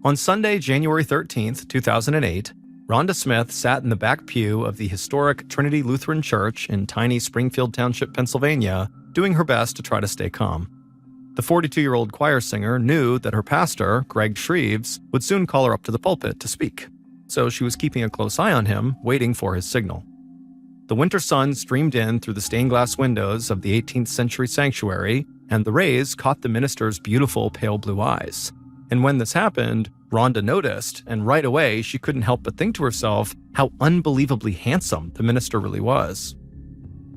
On Sunday, January 13th, 2008, Rhonda Smith sat in the back pew of the historic Trinity Lutheran Church in tiny Springfield Township, Pennsylvania, doing her best to try to stay calm. The 42-year-old choir singer knew that her pastor, Greg Shreves, would soon call her up to the pulpit to speak, so she was keeping a close eye on him, waiting for his signal. The winter sun streamed in through the stained glass windows of the 18th century sanctuary, and the rays caught the minister's beautiful pale blue eyes. And when this happened, Rhonda noticed, and right away she couldn't help but think to herself how unbelievably handsome the minister really was.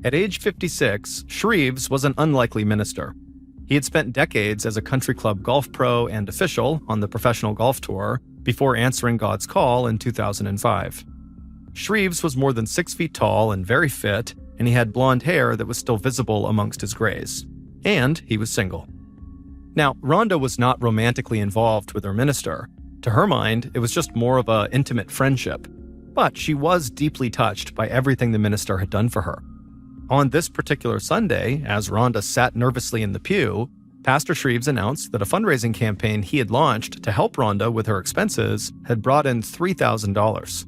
At age 56, Shreves was an unlikely minister. He had spent decades as a country club golf pro and official on the professional golf tour before answering God's call in 2005. Shreves was more than 6 feet tall and very fit, and he had blonde hair that was still visible amongst his grays. And he was single. Now, Rhonda was not romantically involved with her minister. To her mind, it was just more of an intimate friendship. But she was deeply touched by everything the minister had done for her. On this particular Sunday, as Rhonda sat nervously in the pew, Pastor Shreves announced that a fundraising campaign he had launched to help Rhonda with her expenses had brought in $3,000.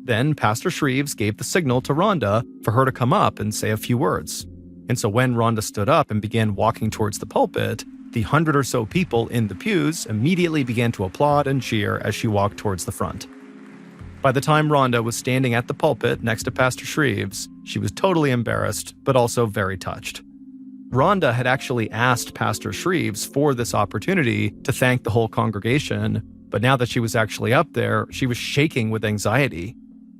Then Pastor Shreves gave the signal to Rhonda for her to come up and say a few words. And so when Rhonda stood up and began walking towards the pulpit, the 100 or so people in the pews immediately began to applaud and cheer as she walked towards the front. By the time Rhonda was standing at the pulpit next to Pastor Shreves, she was totally embarrassed, but also very touched. Rhonda had actually asked Pastor Shreves for this opportunity to thank the whole congregation, but now that she was actually up there, she was shaking with anxiety.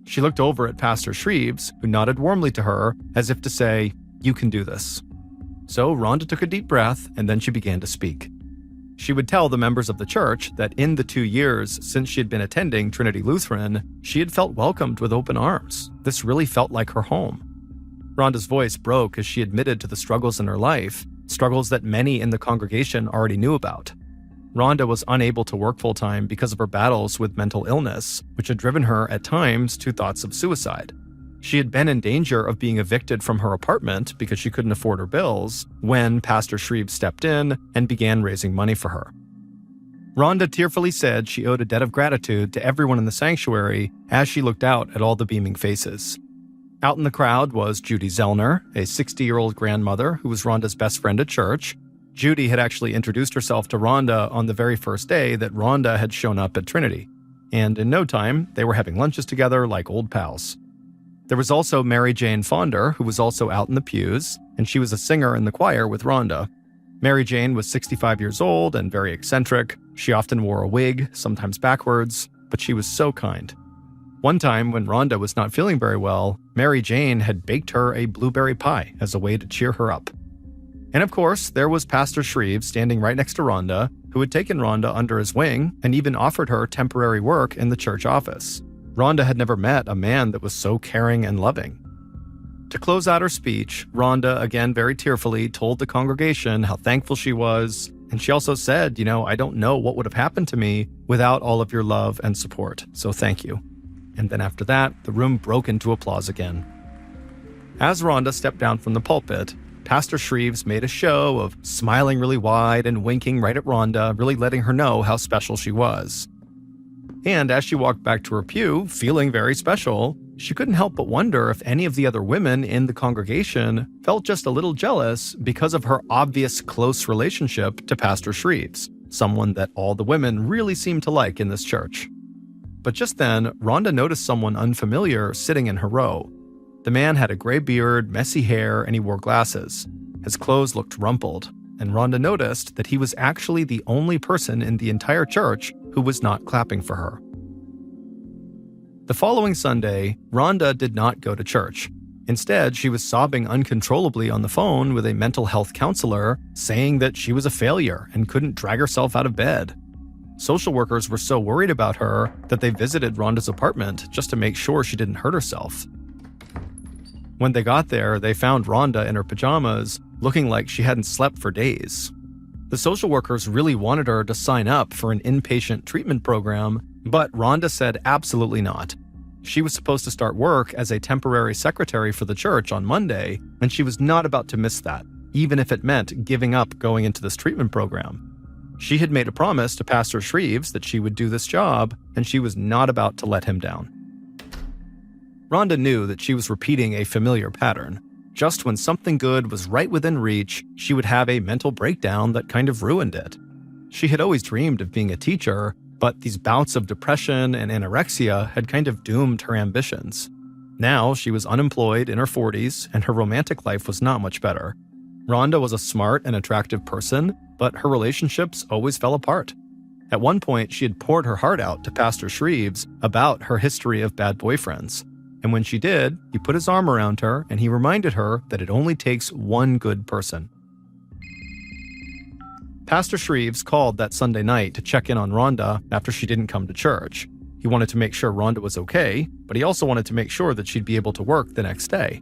She looked over at Pastor Shreves, who nodded warmly to her, as if to say, "You can do this." So Rhonda took a deep breath, and then she began to speak. She would tell the members of the church that in the 2 years since she had been attending Trinity Lutheran, she had felt welcomed with open arms. This really felt like her home. Rhonda's voice broke as she admitted to the struggles in her life, struggles that many in the congregation already knew about. Rhonda was unable to work full-time because of her battles with mental illness, which had driven her at times to thoughts of suicide. She had been in danger of being evicted from her apartment because she couldn't afford her bills when Pastor Shreves stepped in and began raising money for her. Rhonda tearfully said she owed a debt of gratitude to everyone in the sanctuary as she looked out at all the beaming faces. Out in the crowd was Judy Zellner, a 60-year-old grandmother who was Rhonda's best friend at church. Judy had actually introduced herself to Rhonda on the very first day that Rhonda had shown up at Trinity. And in no time, they were having lunches together like old pals. There was also Mary Jane Fonder, who was also out in the pews, and she was a singer in the choir with Rhonda. Mary Jane was 65 years old and very eccentric. She often wore a wig, sometimes backwards, but she was so kind. One time, when Rhonda was not feeling very well, Mary Jane had baked her a blueberry pie as a way to cheer her up. And of course, there was Pastor Shreves standing right next to Rhonda, who had taken Rhonda under his wing and even offered her temporary work in the church office. Rhonda had never met a man that was so caring and loving. To close out her speech, Rhonda, again very tearfully, told the congregation how thankful she was, and she also said, I don't know what would have happened to me without all of your love and support, so thank you. And then after that, the room broke into applause again. As Rhonda stepped down from the pulpit, Pastor Shreves made a show of smiling really wide and winking right at Rhonda, really letting her know how special she was. And as she walked back to her pew, feeling very special, she couldn't help but wonder if any of the other women in the congregation felt just a little jealous because of her obvious close relationship to Pastor Shreves, someone that all the women really seemed to like in this church. But just then, Rhonda noticed someone unfamiliar sitting in her row. The man had a gray beard, messy hair, and he wore glasses. His clothes looked rumpled, and Rhonda noticed that he was actually the only person in the entire church who was not clapping for her. The following Sunday, Rhonda did not go to church. Instead, she was sobbing uncontrollably on the phone with a mental health counselor, saying that she was a failure and couldn't drag herself out of bed. Social workers were so worried about her that they visited Rhonda's apartment just to make sure she didn't hurt herself. When they got there, they found Rhonda in her pajamas, looking like she hadn't slept for days. The social workers really wanted her to sign up for an inpatient treatment program, but Rhonda said absolutely not. She was supposed to start work as a temporary secretary for the church on Monday, and she was not about to miss that, even if it meant giving up going into this treatment program. She had made a promise to Pastor Shreves that she would do this job, and she was not about to let him down. Rhonda knew that she was repeating a familiar pattern. Just when something good was right within reach, she would have a mental breakdown that kind of ruined it. She had always dreamed of being a teacher, but these bouts of depression and anorexia had kind of doomed her ambitions. Now she was unemployed in her 40s, and her romantic life was not much better. Rhonda was a smart and attractive person, but her relationships always fell apart. At one point, she had poured her heart out to Pastor Shreves about her history of bad boyfriends. And when she did, he put his arm around her and he reminded her that it only takes one good person. Pastor Shreves called that Sunday night to check in on Rhonda after she didn't come to church. He wanted to make sure Rhonda was okay, but he also wanted to make sure that she'd be able to work the next day.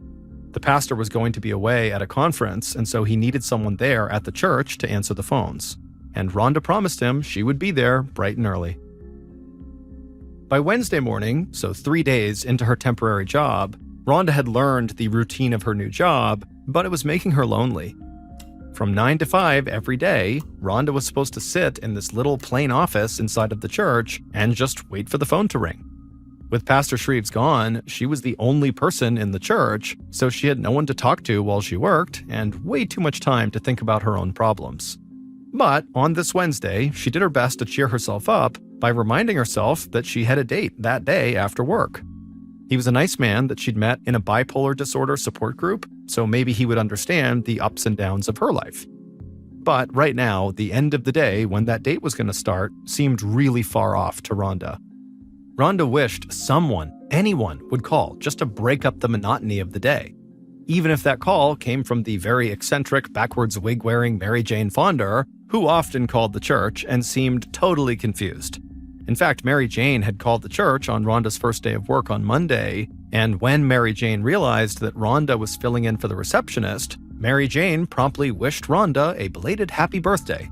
The pastor was going to be away at a conference, and so he needed someone there at the church to answer the phones. And Rhonda promised him she would be there bright and early. By Wednesday morning, so 3 days into her temporary job, Rhonda had learned the routine of her new job, but it was making her lonely. From 9 to 5 every day, Rhonda was supposed to sit in this little plain office inside of the church and just wait for the phone to ring. With Pastor Shreves gone, she was the only person in the church, so she had no one to talk to while she worked and way too much time to think about her own problems. But on this Wednesday, she did her best to cheer herself up by reminding herself that she had a date that day after work. He was a nice man that she'd met in a bipolar disorder support group, so maybe he would understand the ups and downs of her life. But right now, the end of the day when that date was going to start seemed really far off to Rhonda. Rhonda wished someone, anyone, would call just to break up the monotony of the day. Even if that call came from the very eccentric, backwards wig-wearing Mary Jane Fonder, who often called the church and seemed totally confused. In fact, Mary Jane had called the church on Rhonda's first day of work on Monday, and when Mary Jane realized that Rhonda was filling in for the receptionist, Mary Jane promptly wished Rhonda a belated happy birthday.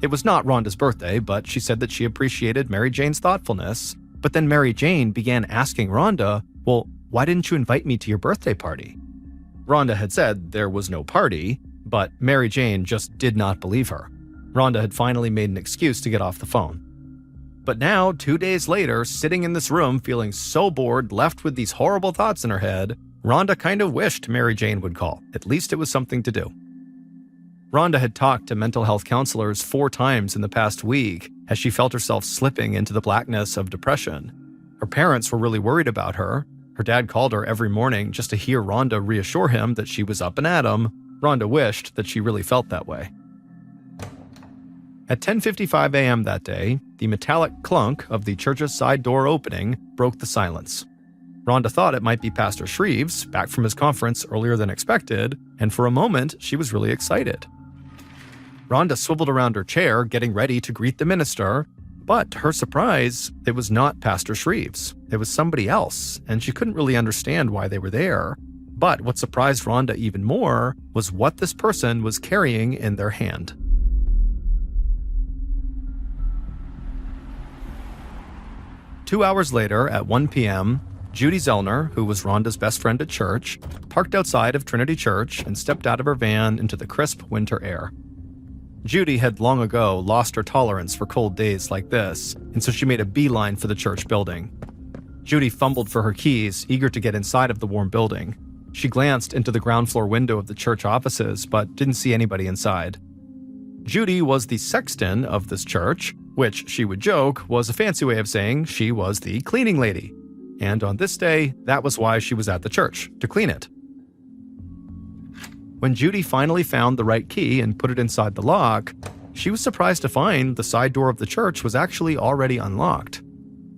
It was not Rhonda's birthday, but she said that she appreciated Mary Jane's thoughtfulness. But then Mary Jane began asking Rhonda, well, why didn't you invite me to your birthday party? Rhonda had said there was no party, but Mary Jane just did not believe her. Rhonda had finally made an excuse to get off the phone. But now, 2 days later, sitting in this room feeling so bored, left with these horrible thoughts in her head, Rhonda kind of wished Mary Jane would call. At least it was something to do. Rhonda had talked to mental health counselors 4 times in the past week as she felt herself slipping into the blackness of depression. Her parents were really worried about her. Her dad called her every morning just to hear Rhonda reassure him that she was up and at him. Rhonda wished that she really felt that way. At 10:55 a.m. that day, the metallic clunk of the church's side door opening broke the silence. Rhonda thought it might be Pastor Shreves, back from his conference earlier than expected, and for a moment, she was really excited. Rhonda swiveled around her chair, getting ready to greet the minister, but to her surprise, it was not Pastor Shreves. It was somebody else, and she couldn't really understand why they were there. But what surprised Rhonda even more was what this person was carrying in their hand. Two hours later, at 1 p.m., Judy Zellner, who was Rhonda's best friend at church, parked outside of Trinity Church and stepped out of her van into the crisp winter air. Judy had long ago lost her tolerance for cold days like this, and so she made a beeline for the church building. Judy fumbled for her keys, eager to get inside of the warm building. She glanced into the ground floor window of the church offices, but didn't see anybody inside. Judy was the sexton of this church, which, she would joke, was a fancy way of saying she was the cleaning lady. And on this day, that was why she was at the church, to clean it. When Judy finally found the right key and put it inside the lock, she was surprised to find the side door of the church was actually already unlocked.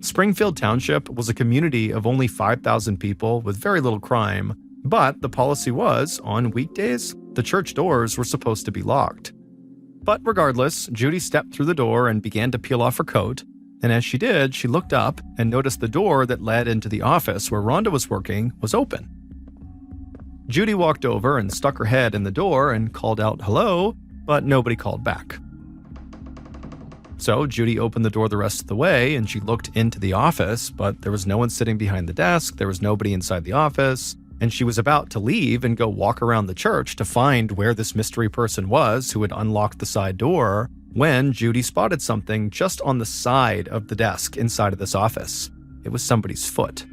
Springfield Township was a community of only 5,000 people with very little crime, but the policy was, on weekdays, the church doors were supposed to be locked. But regardless, Judy stepped through the door and began to peel off her coat, and as she did, she looked up and noticed the door that led into the office where Rhonda was working was open. Judy walked over and stuck her head in the door and called out hello, but nobody called back. So Judy opened the door the rest of the way and she looked into the office, but there was no one sitting behind the desk, there was nobody inside the office, and she was about to leave and go walk around the church to find where this mystery person was who had unlocked the side door, when Judy spotted something just on the side of the desk inside of this office. It was somebody's foot.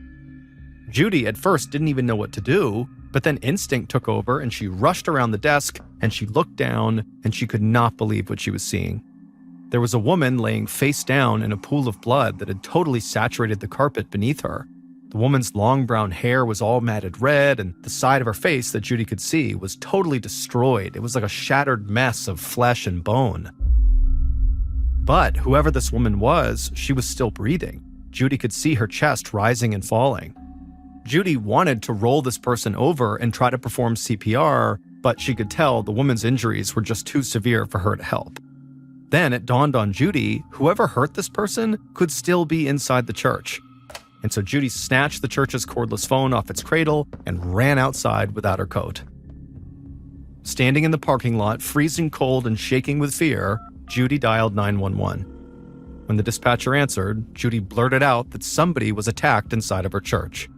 Judy at first didn't even know what to do, but then instinct took over and she rushed around the desk and she looked down and she could not believe what she was seeing. There was a woman laying face down in a pool of blood that had totally saturated the carpet beneath her. The woman's long brown hair was all matted red, and the side of her face that Judy could see was totally destroyed. It was like a shattered mess of flesh and bone. But whoever this woman was, she was still breathing. Judy could see her chest rising and falling. Judy wanted to roll this person over and try to perform CPR, but she could tell the woman's injuries were just too severe for her to help. Then it dawned on Judy, whoever hurt this person could still be inside the church. And so Judy snatched the church's cordless phone off its cradle and ran outside without her coat. Standing in the parking lot, freezing cold and shaking with fear, Judy dialed 911. When the dispatcher answered, Judy blurted out that somebody was attacked inside of her church.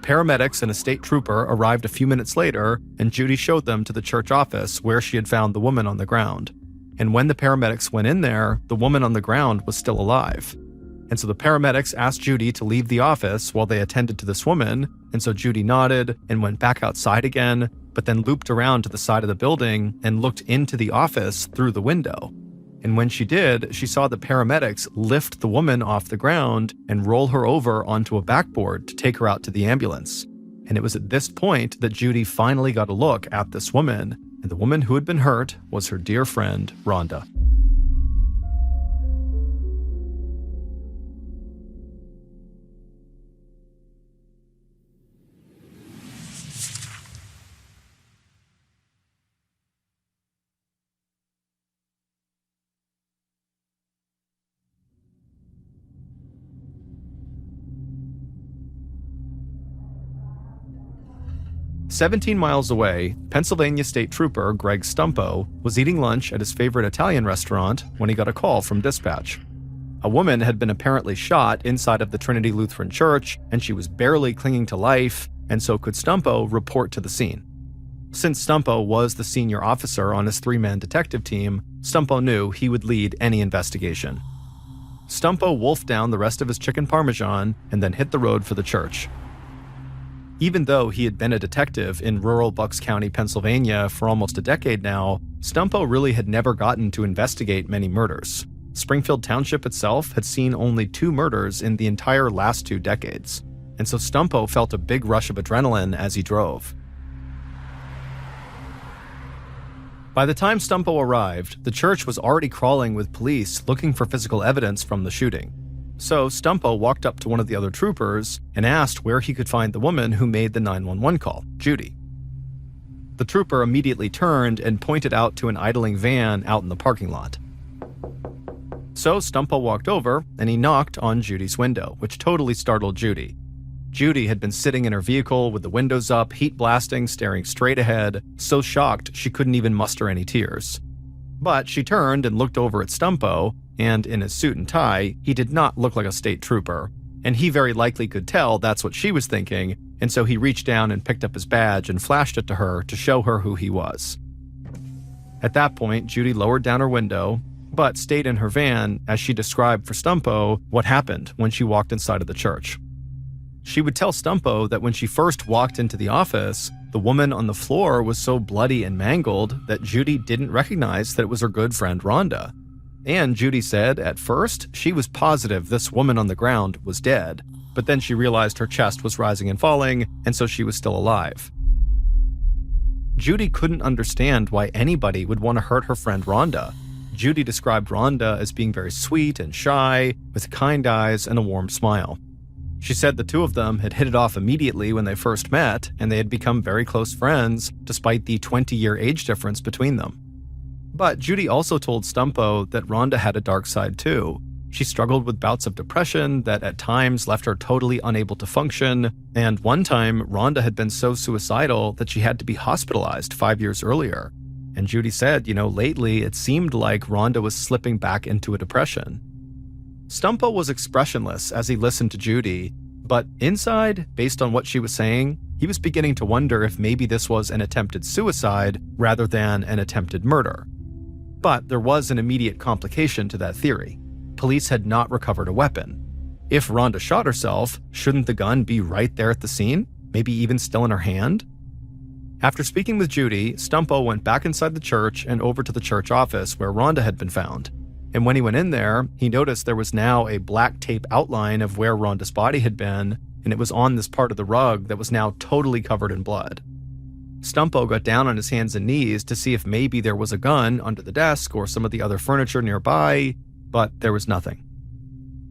Paramedics and a state trooper arrived a few minutes later, and Judy showed them to the church office where she had found the woman on the ground. And when the paramedics went in there, the woman on the ground was still alive. And so the paramedics asked Judy to leave the office while they attended to this woman, and so Judy nodded and went back outside again, but then looped around to the side of the building and looked into the office through the window. And when she did, she saw the paramedics lift the woman off the ground and roll her over onto a backboard to take her out to the ambulance. And it was at this point that Judy finally got a look at this woman, and the woman who had been hurt was her dear friend, Rhonda. "17 miles away, Pennsylvania State Trooper Greg Stumpo was eating lunch at his favorite Italian restaurant when he got a call from dispatch. A woman had been apparently shot inside of the Trinity Lutheran Church, and she was barely clinging to life, and so could Stumpo report to the scene. Since Stumpo was the senior officer on his three-man detective team, Stumpo knew he would lead any investigation. Stumpo wolfed down the rest of his chicken parmesan and then hit the road for the church. Even though he had been a detective in rural Bucks County, Pennsylvania for almost a decade now, Stumpo really had never gotten to investigate many murders. Springfield Township itself had seen only 2 murders in the entire last 2 decades, and so Stumpo felt a big rush of adrenaline as he drove. By the time Stumpo arrived, the church was already crawling with police looking for physical evidence from the shooting. So Stumpo walked up to one of the other troopers and asked where he could find the woman who made the 911 call, Judy. The trooper immediately turned and pointed out to an idling van out in the parking lot. So Stumpo walked over and he knocked on Judy's window, which totally startled Judy. Judy had been sitting in her vehicle with the windows up, heat blasting, staring straight ahead, so shocked she couldn't even muster any tears. But she turned and looked over at Stumpo, and in his suit and tie, he did not look like a state trooper, and he very likely could tell that's what she was thinking, and so he reached down and picked up his badge and flashed it to her to show her who he was. At that point, Judy lowered down her window, but stayed in her van as she described for Stumpo what happened when she walked inside of the church. She would tell Stumpo that when she first walked into the office, the woman on the floor was so bloody and mangled that Judy didn't recognize that it was her good friend Rhonda. And Judy said at first she was positive this woman on the ground was dead, but then she realized her chest was rising and falling, and so she was still alive. Judy couldn't understand why anybody would want to hurt her friend Rhonda. Judy described Rhonda as being very sweet and shy, with kind eyes and a warm smile. She said the two of them had hit it off immediately when they first met, and they had become very close friends, despite the 20-year age difference between them. But Judy also told Stumpo that Rhonda had a dark side too. She struggled with bouts of depression that at times left her totally unable to function, and one time Rhonda had been so suicidal that she had to be hospitalized 5 years earlier. And Judy said, lately it seemed like Rhonda was slipping back into a depression. Stumpo was expressionless as he listened to Judy, But inside, based on what she was saying, he was beginning to wonder if maybe this was an attempted suicide rather than an attempted murder. But there was an immediate complication to that theory. Police had not recovered a weapon. If Rhonda shot herself, shouldn't the gun be right there at the scene? Maybe even still in her hand? After speaking with Judy, Stumpo went back inside the church and over to the church office where Rhonda had been found. And when he went in there, he noticed there was now a black tape outline of where Rhonda's body had been, and it was on this part of the rug that was now totally covered in blood. Stumpo got down on his hands and knees to see if maybe there was a gun under the desk or some of the other furniture nearby, but there was nothing.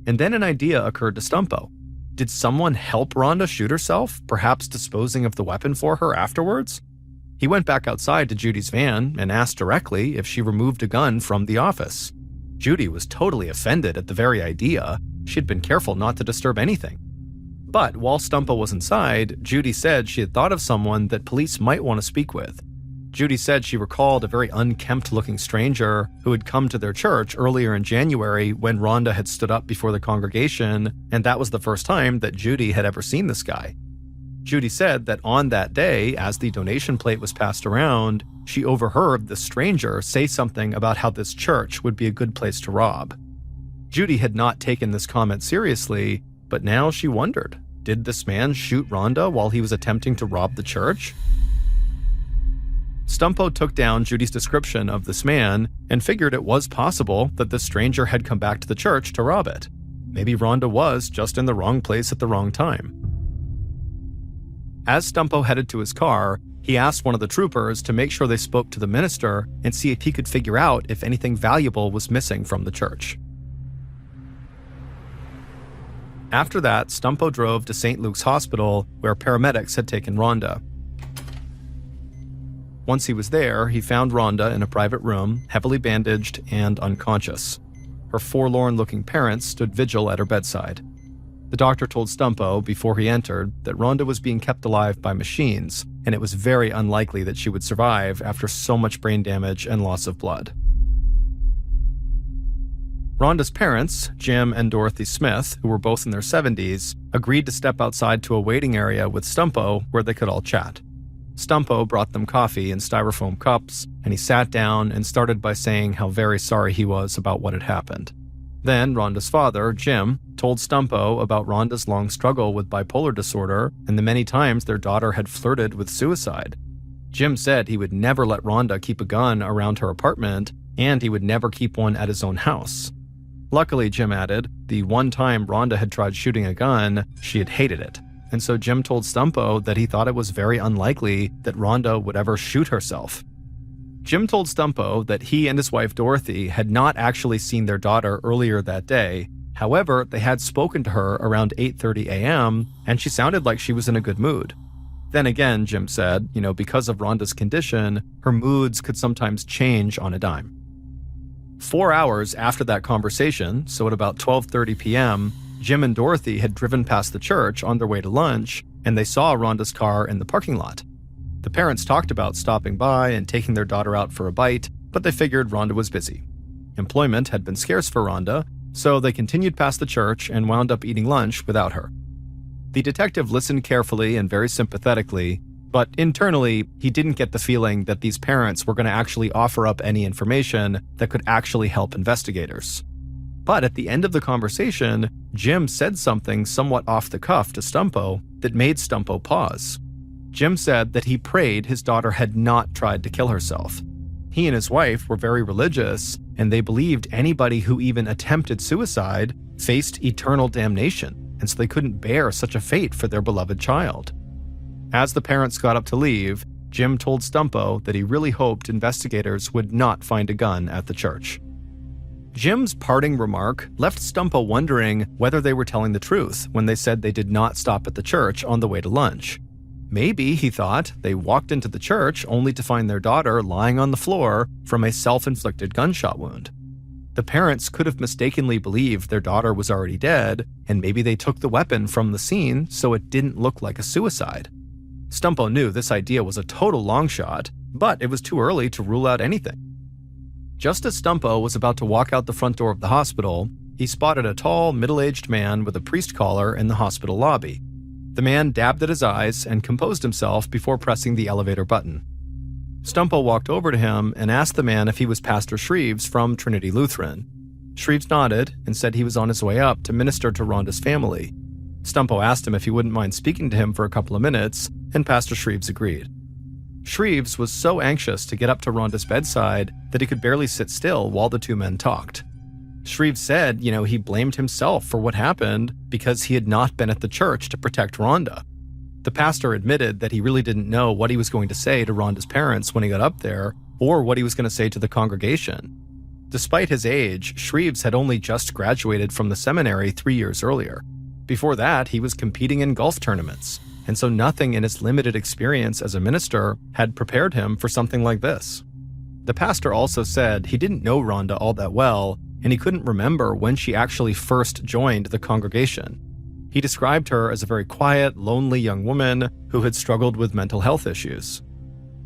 And then an idea occurred to Stumpo. Did someone help Rhonda shoot herself, perhaps disposing of the weapon for her afterwards? He went back outside to Judy's van and asked directly if she removed a gun from the office. Judy was totally offended at the very idea. She had been careful not to disturb anything. But while Stumpo was inside, Judy said she had thought of someone that police might want to speak with. Judy said she recalled a very unkempt-looking stranger who had come to their church earlier in January when Rhonda had stood up before the congregation, and that was the first time that Judy had ever seen this guy. Judy said that on that day, as the donation plate was passed around, she overheard the stranger say something about how this church would be a good place to rob. Judy had not taken this comment seriously, but now she wondered, did this man shoot Rhonda while he was attempting to rob the church? Stumpo took down Judy's description of this man and figured it was possible that the stranger had come back to the church to rob it. Maybe Rhonda was just in the wrong place at the wrong time. As Stumpo headed to his car, he asked one of the troopers to make sure they spoke to the minister and see if he could figure out if anything valuable was missing from the church. After that, Stumpo drove to St. Luke's Hospital, where paramedics had taken Rhonda. Once he was there, he found Rhonda in a private room, heavily bandaged and unconscious. Her forlorn-looking parents stood vigil at her bedside. The doctor told Stumpo before he entered that Rhonda was being kept alive by machines, and it was very unlikely that she would survive after so much brain damage and loss of blood. Rhonda's parents, Jim and Dorothy Smith, who were both in their 70s, agreed to step outside to a waiting area with Stumpo where they could all chat. Stumpo brought them coffee in styrofoam cups, and he sat down and started by saying how very sorry he was about what had happened. Then Rhonda's father, Jim, told Stumpo about Rhonda's long struggle with bipolar disorder and the many times their daughter had flirted with suicide. Jim said he would never let Rhonda keep a gun around her apartment, and he would never keep one at his own house. Luckily, Jim added, the one time Rhonda had tried shooting a gun, she had hated it. And so Jim told Stumpo that he thought it was very unlikely that Rhonda would ever shoot herself. Jim told Stumpo that he and his wife Dorothy had not actually seen their daughter earlier that day. However, they had spoken to her around 8:30 a.m., and she sounded like she was in a good mood. Then again, Jim said, because of Rhonda's condition, her moods could sometimes change on a dime. 4 hours after that conversation, so at about 12:30 p.m., Jim and Dorothy had driven past the church on their way to lunch, and they saw Rhonda's car in the parking lot. The parents talked about stopping by and taking their daughter out for a bite, but they figured Rhonda was busy. Employment had been scarce for Rhonda, so they continued past the church and wound up eating lunch without her. The detective listened carefully and very sympathetically, but internally, he didn't get the feeling that these parents were going to actually offer up any information that could actually help investigators. But at the end of the conversation, Jim said something somewhat off the cuff to Stumpo that made Stumpo pause. Jim said that he prayed his daughter had not tried to kill herself. He and his wife were very religious, and they believed anybody who even attempted suicide faced eternal damnation, and so they couldn't bear such a fate for their beloved child. As the parents got up to leave, Jim told Stumpo that he really hoped investigators would not find a gun at the church. Jim's parting remark left Stumpo wondering whether they were telling the truth when they said they did not stop at the church on the way to lunch. Maybe, he thought, they walked into the church only to find their daughter lying on the floor from a self-inflicted gunshot wound. The parents could have mistakenly believed their daughter was already dead, and maybe they took the weapon from the scene so it didn't look like a suicide. Stumpo knew this idea was a total long shot, but it was too early to rule out anything. Just as Stumpo was about to walk out the front door of the hospital, he spotted a tall, middle-aged man with a priest collar in the hospital lobby. The man dabbed at his eyes and composed himself before pressing the elevator button. Stumpo walked over to him and asked the man if he was Pastor Shreves from Trinity Lutheran. Shreves nodded and said he was on his way up to minister to Rhonda's family. Stumpo asked him if he wouldn't mind speaking to him for a couple of minutes, and Pastor Shreves agreed. Shreves was so anxious to get up to Rhonda's bedside that he could barely sit still while the two men talked. Shreves said, he blamed himself for what happened because he had not been at the church to protect Rhonda. The pastor admitted that he really didn't know what he was going to say to Rhonda's parents when he got up there, or what he was going to say to the congregation. Despite his age, Shreves had only just graduated from the seminary 3 years earlier. Before that, he was competing in golf tournaments, and so nothing in his limited experience as a minister had prepared him for something like this. The pastor also said he didn't know Rhonda all that well, and he couldn't remember when she actually first joined the congregation. He described her as a very quiet, lonely young woman who had struggled with mental health issues.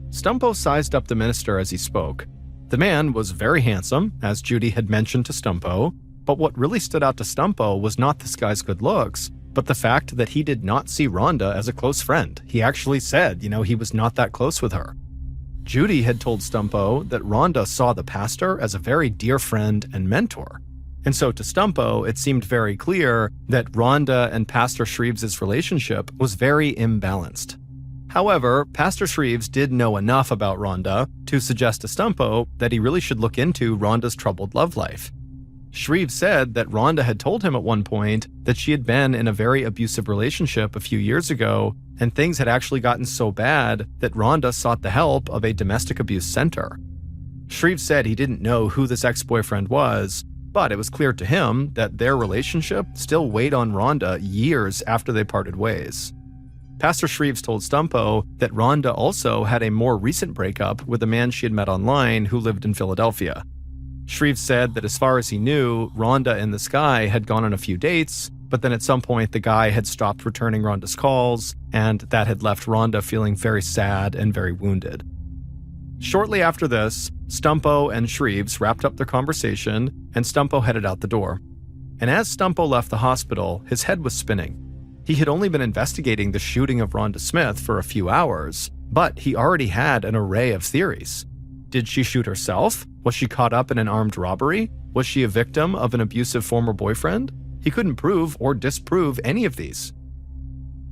Stumpo sized up the minister as he spoke. The man was very handsome, as Judy had mentioned to Stumpo, but what really stood out to Stumpo was not this guy's good looks, but the fact that he did not see Rhonda as a close friend. He actually said, he was not that close with her. Judy had told Stumpo that Rhonda saw the pastor as a very dear friend and mentor. And so to Stumpo, it seemed very clear that Rhonda and Pastor Shreves' relationship was very imbalanced. However, Pastor Shreves did know enough about Rhonda to suggest to Stumpo that he really should look into Rhonda's troubled love life. Shreves said that Rhonda had told him at one point that she had been in a very abusive relationship a few years ago, and things had actually gotten so bad that Rhonda sought the help of a domestic abuse center. Shreves said he didn't know who this ex-boyfriend was, but it was clear to him that their relationship still weighed on Rhonda years after they parted ways. Pastor Shreves told Stumpo that Rhonda also had a more recent breakup with a man she had met online who lived in Philadelphia. Shreves said that as far as he knew, Rhonda and this guy had gone on a few dates, but then at some point the guy had stopped returning Rhonda's calls, and that had left Rhonda feeling very sad and very wounded. Shortly after this, Stumpo and Shreves wrapped up their conversation, and Stumpo headed out the door. And as Stumpo left the hospital, his head was spinning. He had only been investigating the shooting of Rhonda Smith for a few hours, but he already had an array of theories. Did she shoot herself? Was she caught up in an armed robbery? Was she a victim of an abusive former boyfriend? He couldn't prove or disprove any of these.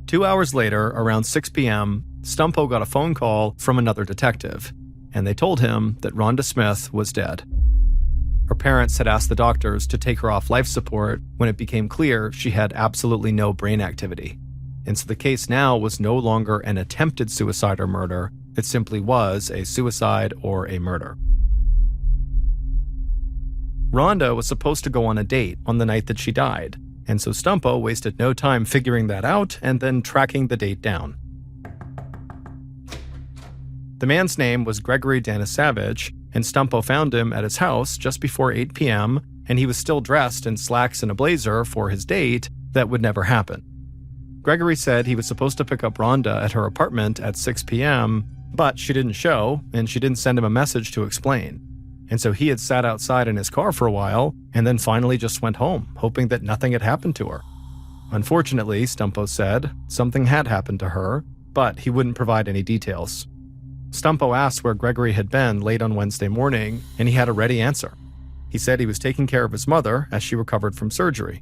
2 hours later, around 6 p.m., Stumpo got a phone call from another detective, and they told him that Rhonda Smith was dead. Her parents had asked the doctors to take her off life support when it became clear she had absolutely no brain activity. And so the case now was no longer an attempted suicide or murder, it simply was a suicide or a murder. Rhonda was supposed to go on a date on the night that she died, and so Stumpo wasted no time figuring that out and then tracking the date down. The man's name was Gregory Danisavage, and Stumpo found him at his house just before 8 p.m., and he was still dressed in slacks and a blazer for his date that would never happen. Gregory said he was supposed to pick up Rhonda at her apartment at 6 p.m., but she didn't show, and she didn't send him a message to explain. And so he had sat outside in his car for a while, and then finally just went home, hoping that nothing had happened to her. Unfortunately, Stumpo said, something had happened to her, but he wouldn't provide any details. Stumpo asked where Gregory had been late on Wednesday morning, and he had a ready answer. He said he was taking care of his mother as she recovered from surgery.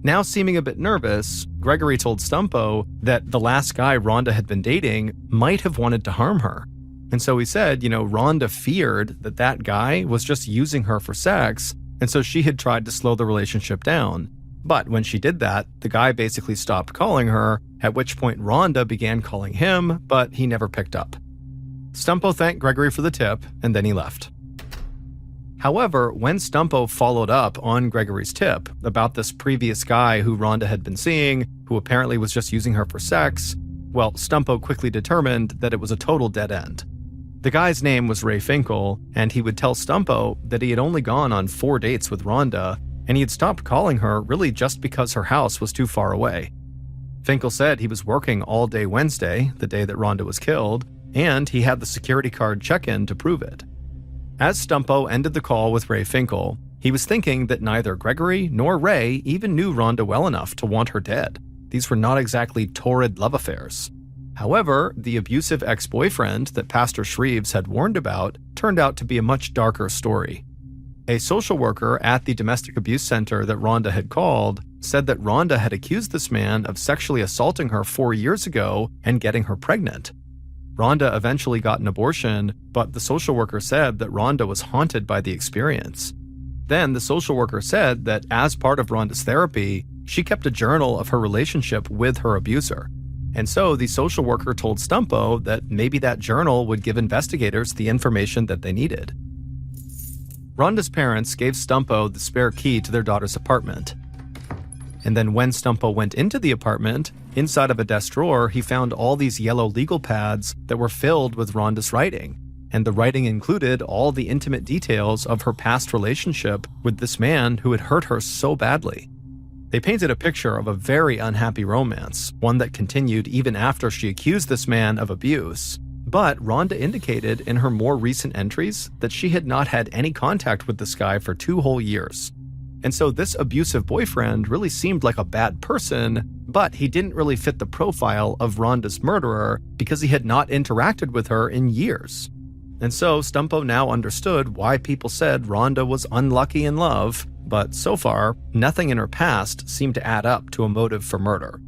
Now seeming a bit nervous, Gregory told Stumpo that the last guy Rhonda had been dating might have wanted to harm her. And so he said, Rhonda feared that that guy was just using her for sex, and so she had tried to slow the relationship down. But when she did that, the guy basically stopped calling her, at which point Rhonda began calling him, but he never picked up. Stumpo thanked Gregory for the tip, and then he left. However, when Stumpo followed up on Gregory's tip about this previous guy who Rhonda had been seeing, who apparently was just using her for sex, well, Stumpo quickly determined that it was a total dead end. The guy's name was Ray Finkel, and he would tell Stumpo that he had only gone on 4 dates with Rhonda, and he had stopped calling her really just because her house was too far away. Finkel said he was working all day Wednesday, the day that Rhonda was killed, and he had the security card check-in to prove it. As Stumpo ended the call with Ray Finkel, He was thinking that neither Gregory nor Ray even knew Rhonda well enough to want her dead. These were not exactly torrid love affairs. However, the abusive ex-boyfriend that Pastor Shreves had warned about turned out to be a much darker story. A social worker at the domestic abuse center that Rhonda had called said that Rhonda had accused this man of sexually assaulting her 4 years ago and getting her pregnant. Rhonda eventually got an abortion, but the social worker said that Rhonda was haunted by the experience. Then the social worker said that as part of Rhonda's therapy, she kept a journal of her relationship with her abuser. And so the social worker told Stumpo that maybe that journal would give investigators the information that they needed. Rhonda's parents gave Stumpo the spare key to their daughter's apartment. And then when Stumpo went into the apartment, inside of a desk drawer, he found all these yellow legal pads that were filled with Rhonda's writing. And the writing included all the intimate details of her past relationship with this man who had hurt her so badly. They painted a picture of a very unhappy romance, one that continued even after she accused this man of abuse. But Rhonda indicated in her more recent entries that she had not had any contact with this guy for 2 whole years. And so this abusive boyfriend really seemed like a bad person, but he didn't really fit the profile of Rhonda's murderer because he had not interacted with her in years. And so Stumpo now understood why people said Rhonda was unlucky in love, but so far, nothing in her past seemed to add up to a motive for murder.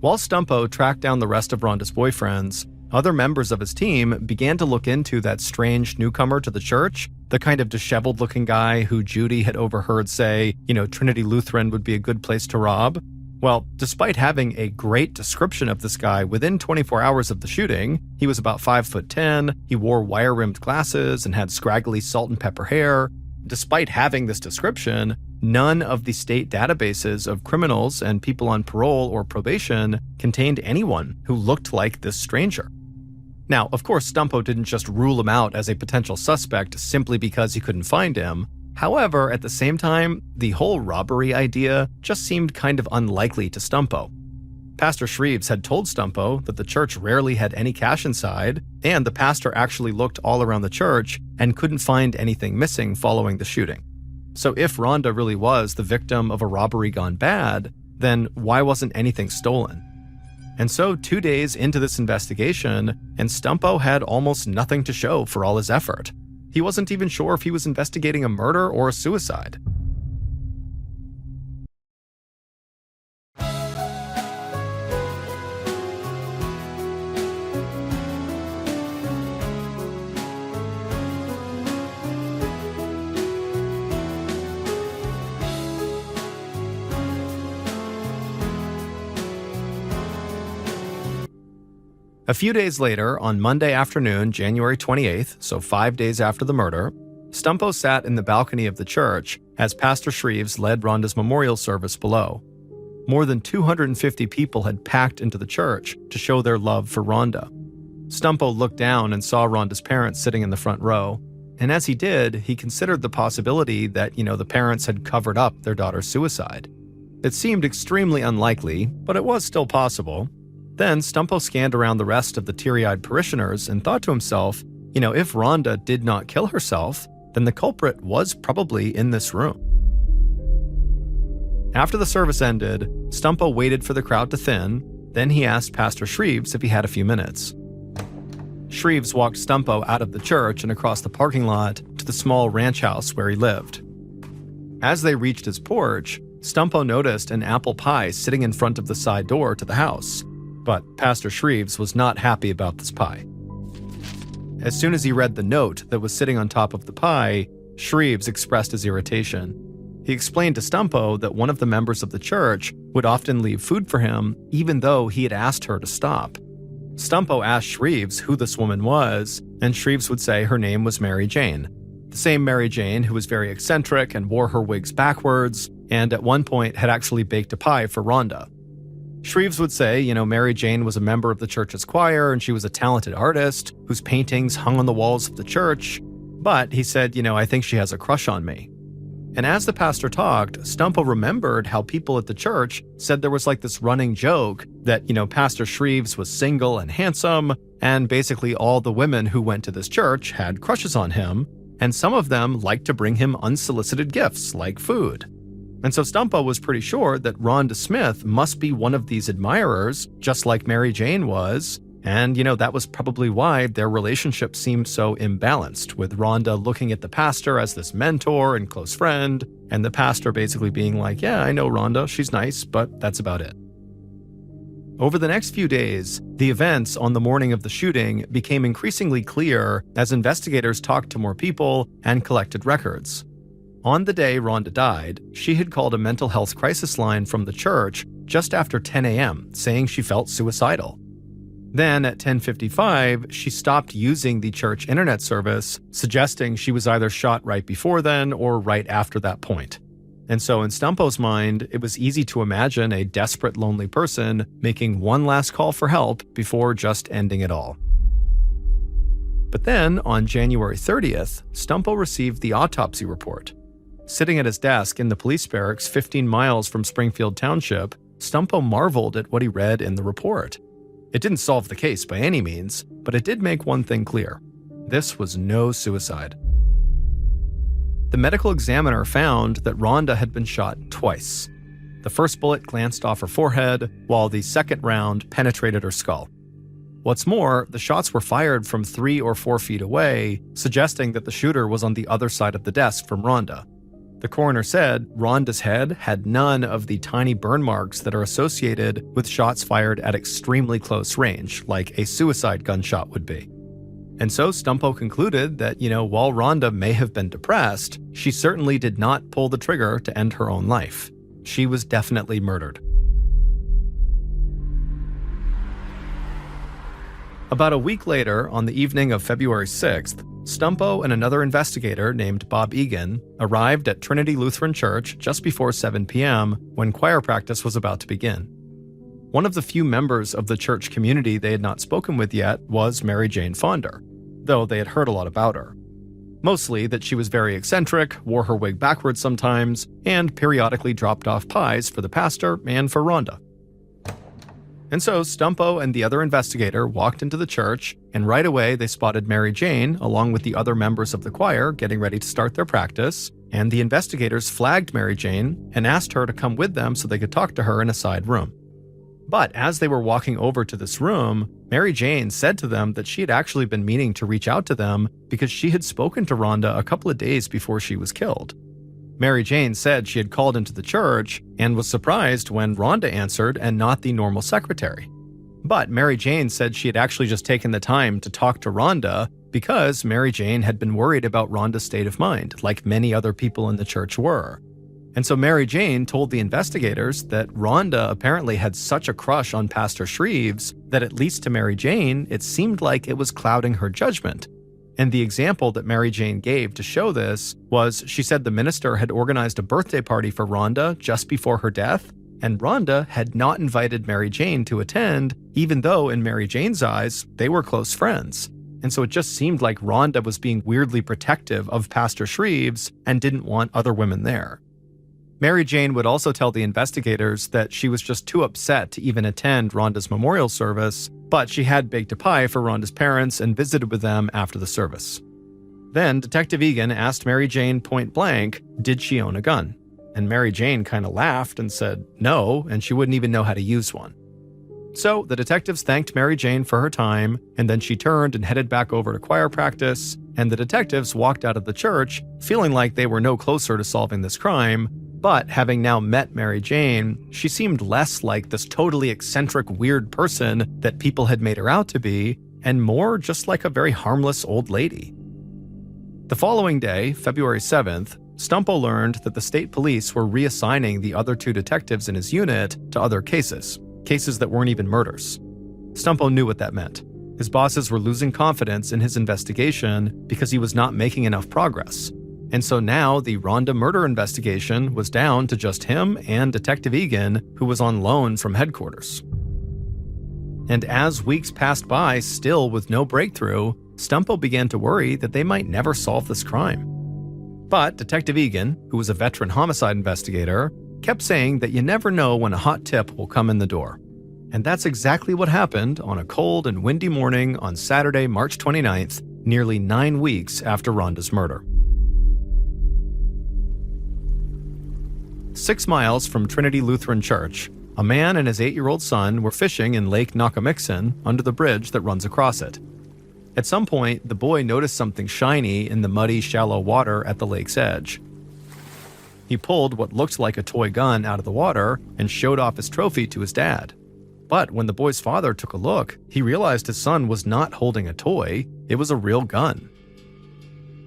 While Stumpo tracked down the rest of Rhonda's boyfriends, other members of his team began to look into that strange newcomer to the church, the kind of disheveled-looking guy who Judy had overheard say, Trinity Lutheran would be a good place to rob. Well, despite having a great description of this guy within 24 hours of the shooting, he was about 5'10", he wore wire-rimmed glasses and had scraggly salt and pepper hair. Despite having this description, none of the state databases of criminals and people on parole or probation contained anyone who looked like this stranger. Now, of course, Stumpo didn't just rule him out as a potential suspect simply because he couldn't find him. However, at the same time, the whole robbery idea just seemed kind of unlikely to Stumpo. Pastor Shreves had told Stumpo that the church rarely had any cash inside, and the pastor actually looked all around the church and couldn't find anything missing following the shooting. So if Rhonda really was the victim of a robbery gone bad, then why wasn't anything stolen? And so 2 days into this investigation, and Stumpo had almost nothing to show for all his effort. He wasn't even sure if he was investigating a murder or a suicide. A few days later, on Monday afternoon, January 28th, so 5 days after the murder, Stumpo sat in the balcony of the church as Pastor Shreves led Rhonda's memorial service below. More than 250 people had packed into the church to show their love for Rhonda. Stumpo looked down and saw Rhonda's parents sitting in the front row, and as he did, he considered the possibility that, the parents had covered up their daughter's suicide. It seemed extremely unlikely, but it was still possible. Then Stumpo scanned around the rest of the teary-eyed parishioners and thought to himself, if Rhonda did not kill herself, then the culprit was probably in this room. After the service ended, Stumpo waited for the crowd to thin, then he asked Pastor Shreves if he had a few minutes. Shreves walked Stumpo out of the church and across the parking lot to the small ranch house where he lived. As they reached his porch, Stumpo noticed an apple pie sitting in front of the side door to the house. But Pastor Shreves was not happy about this pie. As soon as he read the note that was sitting on top of the pie, Shreves expressed his irritation. He explained to Stumpo that one of the members of the church would often leave food for him, even though he had asked her to stop. Stumpo asked Shreves who this woman was, and Shreves would say her name was Mary Jane. The same Mary Jane who was very eccentric and wore her wigs backwards, and at one point had actually baked a pie for Rhonda. Shreves would say, Mary Jane was a member of the church's choir and she was a talented artist whose paintings hung on the walls of the church. But he said, I think she has a crush on me. And as the pastor talked, Stumpo remembered how people at the church said there was like this running joke that, Pastor Shreves was single and handsome, and basically all the women who went to this church had crushes on him. and some of them liked to bring him unsolicited gifts like food. And so Stumpo was pretty sure that Rhonda Smith must be one of these admirers, just like Mary Jane was. And, that was probably why their relationship seemed so imbalanced, with Rhonda looking at the pastor as this mentor and close friend, and the pastor basically being like, yeah, I know Rhonda, she's nice, but that's about it. Over the next few days, the events on the morning of the shooting became increasingly clear as investigators talked to more people and collected records. On the day Rhonda died, she had called a mental health crisis line from the church just after 10 a.m., saying she felt suicidal. Then at 10:55, she stopped using the church internet service, suggesting she was either shot right before then or right after that point. And so in Stumpo's mind, it was easy to imagine a desperate, lonely person making one last call for help before just ending it all. But then, on January 30th, Stumpo received the autopsy report. Sitting at his desk in the police barracks 15 miles from Springfield Township, Stumpo marveled at what he read in the report. It didn't solve the case by any means, but it did make one thing clear. This was no suicide. The medical examiner found that Rhonda had been shot twice. The first bullet glanced off her forehead, while the second round penetrated her skull. What's more, the shots were fired from 3 or 4 feet away, suggesting that the shooter was on the other side of the desk from Rhonda. The coroner said Rhonda's head had none of the tiny burn marks that are associated with shots fired at extremely close range, like a suicide gunshot would be. And so Stumpo concluded that, while Rhonda may have been depressed, she certainly did not pull the trigger to end her own life. She was definitely murdered. About a week later, on the evening of February 6th, Stumpo and another investigator named Bob Egan arrived at Trinity Lutheran Church just before 7 p.m. when choir practice was about to begin. One of the few members of the church community they had not spoken with yet was Mary Jane Fonder, though they had heard a lot about her. Mostly that she was very eccentric, wore her wig backwards sometimes, and periodically dropped off pies for the pastor and for Rhonda. And so Stumpo and the other investigator walked into the church, and right away they spotted Mary Jane along with the other members of the choir getting ready to start their practice, and the investigators flagged Mary Jane and asked her to come with them so they could talk to her in a side room. But as they were walking over to this room, Mary Jane said to them that she had actually been meaning to reach out to them because she had spoken to Rhonda a couple of days before she was killed. Mary Jane said she had called into the church and was surprised when Rhonda answered and not the normal secretary. But Mary Jane said she had actually just taken the time to talk to Rhonda because Mary Jane had been worried about Rhonda's state of mind, like many other people in the church were. And so Mary Jane told the investigators that Rhonda apparently had such a crush on Pastor Shreves that, at least to Mary Jane, it seemed like it was clouding her judgment. And the example that Mary Jane gave to show this was she said the minister had organized a birthday party for Rhonda just before her death, and Rhonda had not invited Mary Jane to attend, even though in Mary Jane's eyes, they were close friends. And so it just seemed like Rhonda was being weirdly protective of Pastor Shreves and didn't want other women there. Mary Jane would also tell the investigators that she was just too upset to even attend Rhonda's memorial service, but she had baked a pie for Rhonda's parents and visited with them after the service. Then Detective Egan asked Mary Jane point blank, did she own a gun? And Mary Jane kind of laughed and said no, and she wouldn't even know how to use one. So the detectives thanked Mary Jane for her time, and then she turned and headed back over to choir practice, and the detectives walked out of the church feeling like they were no closer to solving this crime. But having now met Mary Jane, she seemed less like this totally eccentric, weird person that people had made her out to be, and more just like a very harmless old lady. The following day, February 7th, Stumpo learned that the state police were reassigning the other 2 detectives in his unit to other cases that weren't even murders. Stumpo knew what that meant. His bosses were losing confidence in his investigation because he was not making enough progress. And so now the Rhonda murder investigation was down to just him and Detective Egan, who was on loan from headquarters. And as weeks passed by, still with no breakthrough, Stumpo began to worry that they might never solve this crime. But Detective Egan, who was a veteran homicide investigator, kept saying that you never know when a hot tip will come in the door. And that's exactly what happened on a cold and windy morning on Saturday, March 29th, nearly 9 weeks after Rhonda's murder. 6 miles from Trinity Lutheran Church, a man and his 8-year-old son were fishing in Lake Nakamixon under the bridge that runs across it. At some point, the boy noticed something shiny in the muddy, shallow water at the lake's edge. He pulled what looked like a toy gun out of the water and showed off his trophy to his dad. But when the boy's father took a look, he realized his son was not holding a toy, it was a real gun.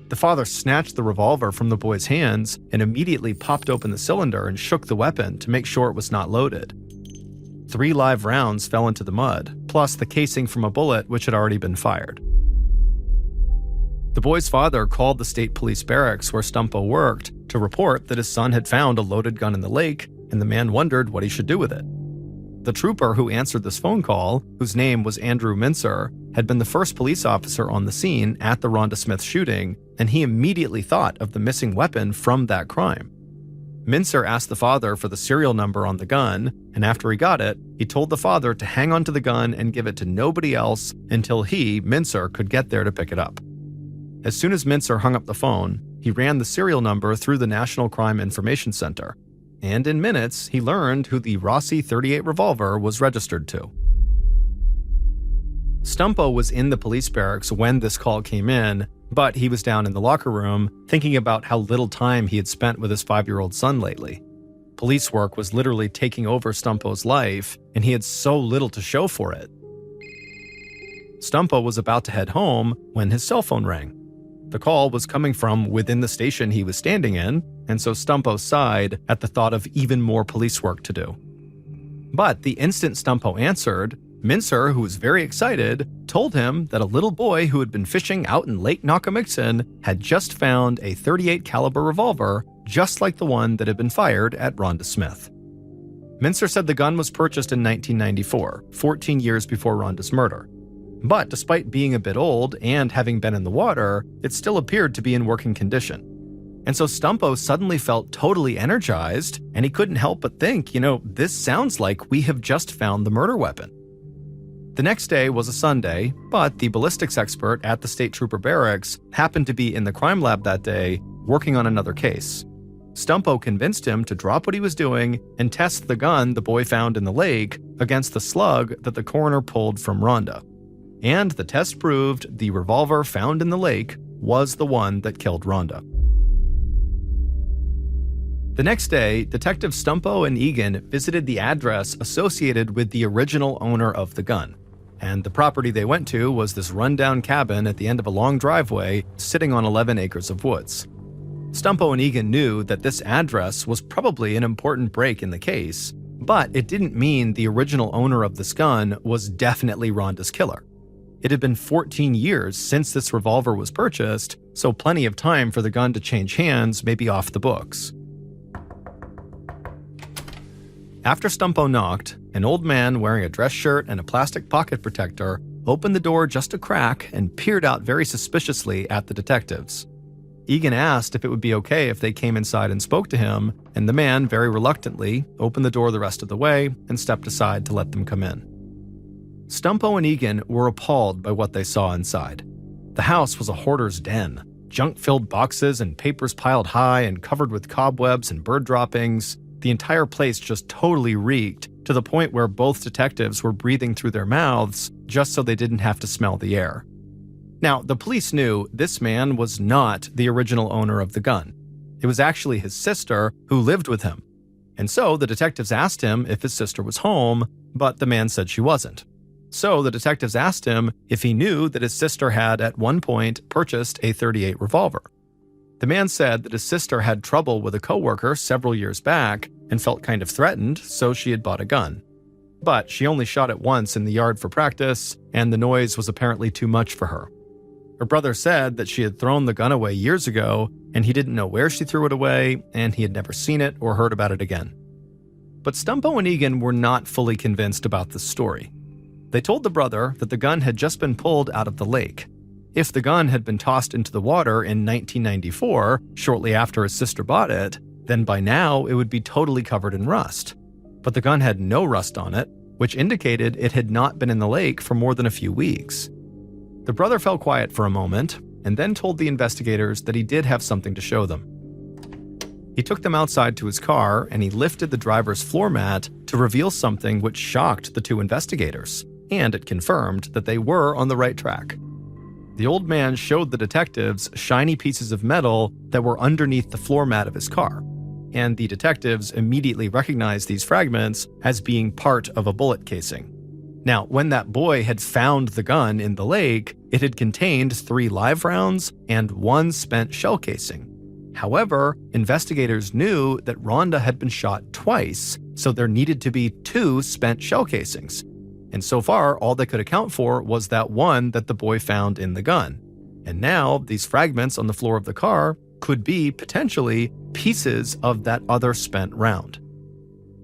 The father snatched the revolver from the boy's hands and immediately popped open the cylinder and shook the weapon to make sure it was not loaded. 3 live rounds fell into the mud, plus the casing from a bullet which had already been fired. The boy's father called the state police barracks where Stumpo worked to report that his son had found a loaded gun in the lake, and the man wondered what he should do with it. The trooper who answered this phone call, whose name was Andrew Mincer, had been the first police officer on the scene at the Rhonda Smith shooting, and he immediately thought of the missing weapon from that crime. Mincer asked the father for the serial number on the gun, and after he got it, he told the father to hang on to the gun and give it to nobody else until he, Mincer, could get there to pick it up. As soon as Mincer hung up the phone, he ran the serial number through the National Crime Information Center, and in minutes, he learned who the Rossi .38 revolver was registered to. Stumpo was in the police barracks when this call came in, but he was down in the locker room thinking about how little time he had spent with his 5-year-old son lately. Police work was literally taking over Stumpo's life, and he had so little to show for it. Stumpo was about to head home when his cell phone rang. The call was coming from within the station he was standing in, and so Stumpo sighed at the thought of even more police work to do. But the instant Stumpo answered, Mincer, who was very excited, told him that a little boy who had been fishing out in Lake Nakamixon had just found a .38 caliber revolver just like the one that had been fired at Rhonda Smith. Mincer said the gun was purchased in 1994, 14 years before Rhonda's murder. But despite being a bit old and having been in the water, it still appeared to be in working condition. And so Stumpo suddenly felt totally energized, and he couldn't help but think, this sounds like we have just found the murder weapon. The next day was a Sunday, but the ballistics expert at the state trooper barracks happened to be in the crime lab that day, working on another case. Stumpo convinced him to drop what he was doing and test the gun the boy found in the lake against the slug that the coroner pulled from Rhonda. And the test proved the revolver found in the lake was the one that killed Rhonda. The next day, Detectives Stumpo and Egan visited the address associated with the original owner of the gun. And the property they went to was this rundown cabin at the end of a long driveway sitting on 11 acres of woods. Stumpo and Egan knew that this address was probably an important break in the case, but it didn't mean the original owner of this gun was definitely Rhonda's killer. It had been 14 years since this revolver was purchased, so plenty of time for the gun to change hands may be off the books. After Stumpo knocked, an old man wearing a dress shirt and a plastic pocket protector opened the door just a crack and peered out very suspiciously at the detectives. Egan asked if it would be okay if they came inside and spoke to him, and the man very reluctantly opened the door the rest of the way and stepped aside to let them come in. Stumpo and Egan were appalled by what they saw inside. The house was a hoarder's den. Junk-filled boxes and papers piled high and covered with cobwebs and bird droppings. The entire place just totally reeked, to the point where both detectives were breathing through their mouths just so they didn't have to smell the air. Now, the police knew this man was not the original owner of the gun. It was actually his sister who lived with him. And so the detectives asked him if his sister was home, but the man said she wasn't. So the detectives asked him if he knew that his sister had at one point purchased a .38 revolver. The man said that his sister had trouble with a coworker several years back and felt kind of threatened, so she had bought a gun. But she only shot it once in the yard for practice, and the noise was apparently too much for her. Her brother said that she had thrown the gun away years ago, and he didn't know where she threw it away, and he had never seen it or heard about it again. But Stumpo and Egan were not fully convinced about this story. They told the brother that the gun had just been pulled out of the lake. If the gun had been tossed into the water in 1994, shortly after his sister bought it, then by now it would be totally covered in rust. But the gun had no rust on it, which indicated it had not been in the lake for more than a few weeks. The brother fell quiet for a moment, and then told the investigators that he did have something to show them. He He took them outside to his car and he lifted the driver's floor mat to reveal something which shocked the two investigators, and it confirmed that they were on the right track. The old man showed the detectives shiny pieces of metal that were underneath the floor mat of his car, and the detectives immediately recognized these fragments as being part of a bullet casing. Now, when that boy had found the gun in the lake, it had contained 3 live rounds and 1 spent shell casing. However, investigators knew that Rhonda had been shot twice, so there needed to be 2 spent shell casings. And so far, all they could account for was that one that the boy found in the gun. And now, these fragments on the floor of the car could be, potentially, pieces of that other spent round.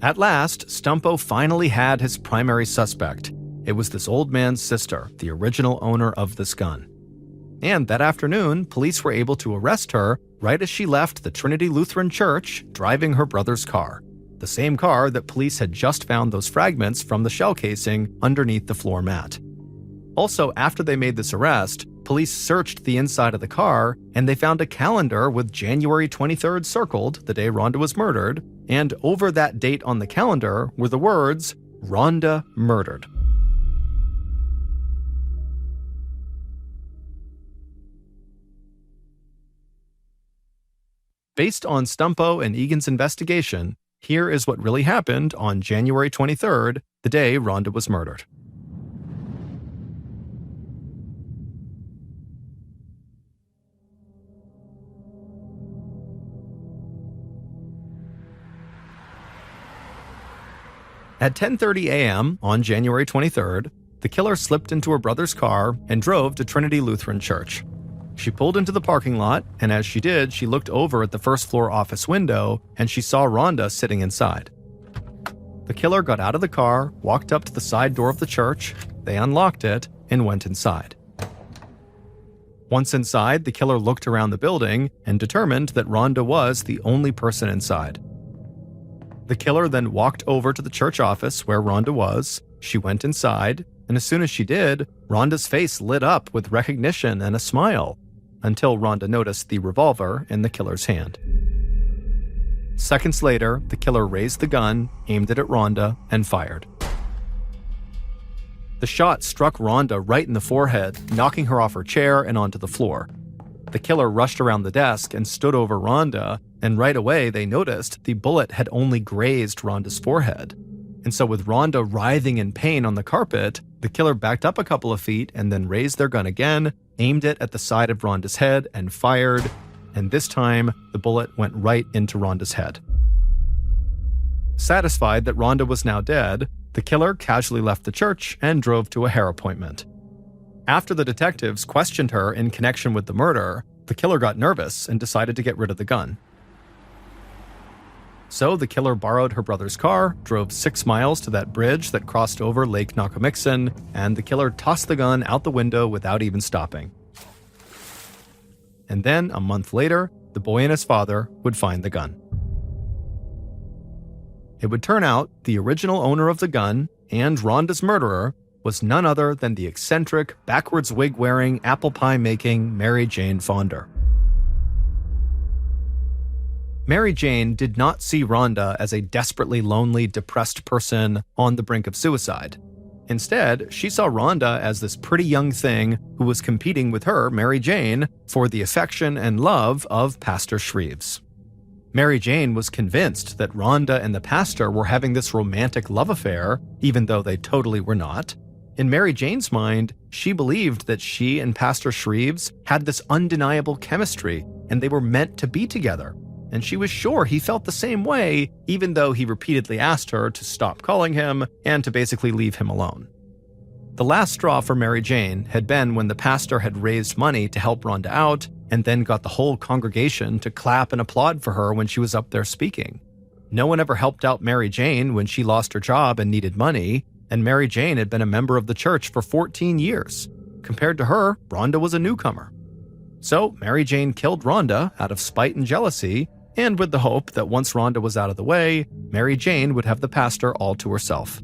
At last, Stumpo finally had his primary suspect. It was this old man's sister, the original owner of this gun. And that afternoon, police were able to arrest her right as she left the Trinity Lutheran Church driving her brother's car, the same car that police had just found those fragments from the shell casing underneath the floor mat. Also, after they made this arrest, police searched the inside of the car and they found a calendar with January 23rd circled, the day Rhonda was murdered, and over that date on the calendar were the words, "Rhonda murdered." Based on Stumpo and Egan's investigation, here is what really happened on January 23rd, the day Rhonda was murdered. At 10:30 a.m. on January 23rd, the killer slipped into her brother's car and drove to Trinity Lutheran Church. She pulled into the parking lot, and as she did, she looked over at the first-floor office window, and she saw Rhonda sitting inside. The killer got out of the car, walked up to the side door of the church, they unlocked it, and went inside. Once inside, the killer looked around the building and determined that Rhonda was the only person inside. The killer then walked over to the church office where Rhonda was. She went inside, and as soon as she did, Rhonda's face lit up with recognition and a smile, until Rhonda noticed the revolver in the killer's hand. Seconds later, the killer raised the gun, aimed it at Rhonda, and fired. The shot struck Rhonda right in the forehead, knocking her off her chair and onto the floor. The killer rushed around the desk and stood over Rhonda, and right away they noticed the bullet had only grazed Rhonda's forehead. And so with Rhonda writhing in pain on the carpet, the killer backed up a couple of feet and then raised their gun again, aimed it at the side of Rhonda's head, and fired. And this time, the bullet went right into Rhonda's head. Satisfied that Rhonda was now dead, the killer casually left the church and drove to a hair appointment. After the detectives questioned her in connection with the murder, the killer got nervous and decided to get rid of the gun. So the killer borrowed her brother's car, drove 6 miles to that bridge that crossed over Lake Nakamixon, and the killer tossed the gun out the window without even stopping. And then, a month later, the boy and his father would find the gun. It would turn out the original owner of the gun and Rhonda's murderer was none other than the eccentric, backwards wig-wearing, apple pie-making Mary Jane Fonder. Mary Jane did not see Rhonda as a desperately lonely, depressed person on the brink of suicide. Instead, she saw Rhonda as this pretty young thing who was competing with her, Mary Jane, for the affection and love of Pastor Shreves. Mary Jane was convinced that Rhonda and the pastor were having this romantic love affair, even though they totally were not. In Mary Jane's mind, she believed that she and Pastor Shreves had this undeniable chemistry, and they were meant to be together. And she was sure he felt the same way, even though he repeatedly asked her to stop calling him and to basically leave him alone. The last straw for Mary Jane had been when the pastor had raised money to help Rhonda out, and then got the whole congregation to clap and applaud for her when she was up there speaking. No one ever helped out Mary Jane when she lost her job and needed money, and Mary Jane had been a member of the church for 14 years. Compared to her, Rhonda was a newcomer. So Mary Jane killed Rhonda out of spite and jealousy, and with the hope that once Rhonda was out of the way, Mary Jane would have the pastor all to herself.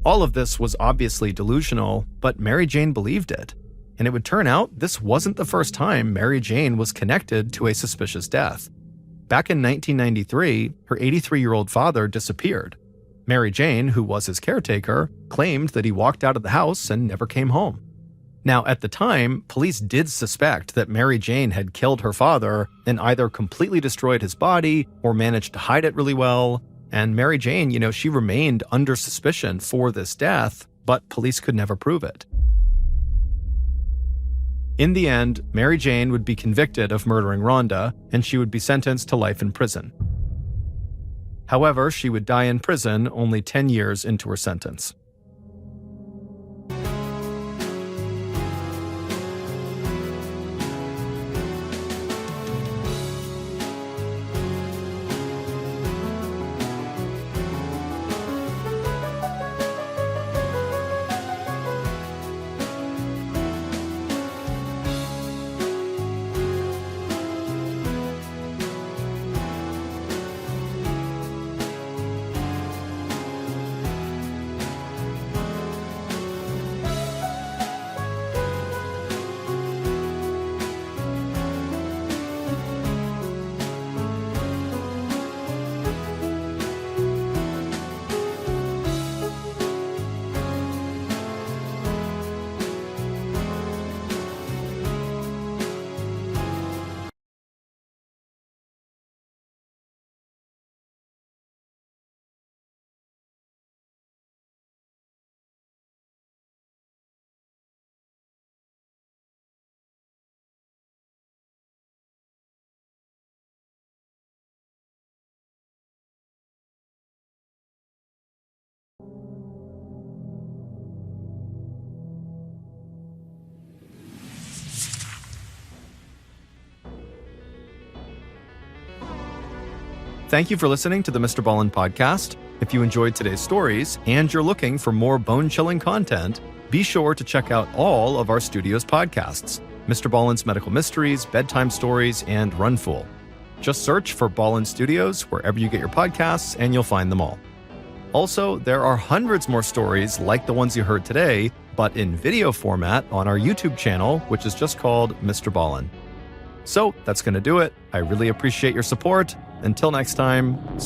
All of this was obviously delusional, but Mary Jane believed it. And it would turn out this wasn't the first time Mary Jane was connected to a suspicious death. Back in 1993, her 83-year-old father disappeared. Mary Jane, who was his caretaker, claimed that he walked out of the house and never came home. Now, at the time, police did suspect that Mary Jane had killed her father and either completely destroyed his body or managed to hide it really well. And Mary Jane, she remained under suspicion for this death, but police could never prove it. In the end, Mary Jane would be convicted of murdering Rhonda, and she would be sentenced to life in prison. However, she would die in prison only 10 years into her sentence. Thank you for listening to the MrBallen podcast. If you enjoyed today's stories and you're looking for more bone-chilling content, be sure to check out all of our studio's podcasts: MrBallen's Medical Mysteries, Bedtime Stories, and Run Fool. Just search for Ballen Studios wherever you get your podcasts and you'll find them all. Also, there are hundreds more stories like the ones you heard today, but in video format on our YouTube channel, which is just called MrBallen. So that's going to do it. I really appreciate your support. Until next time,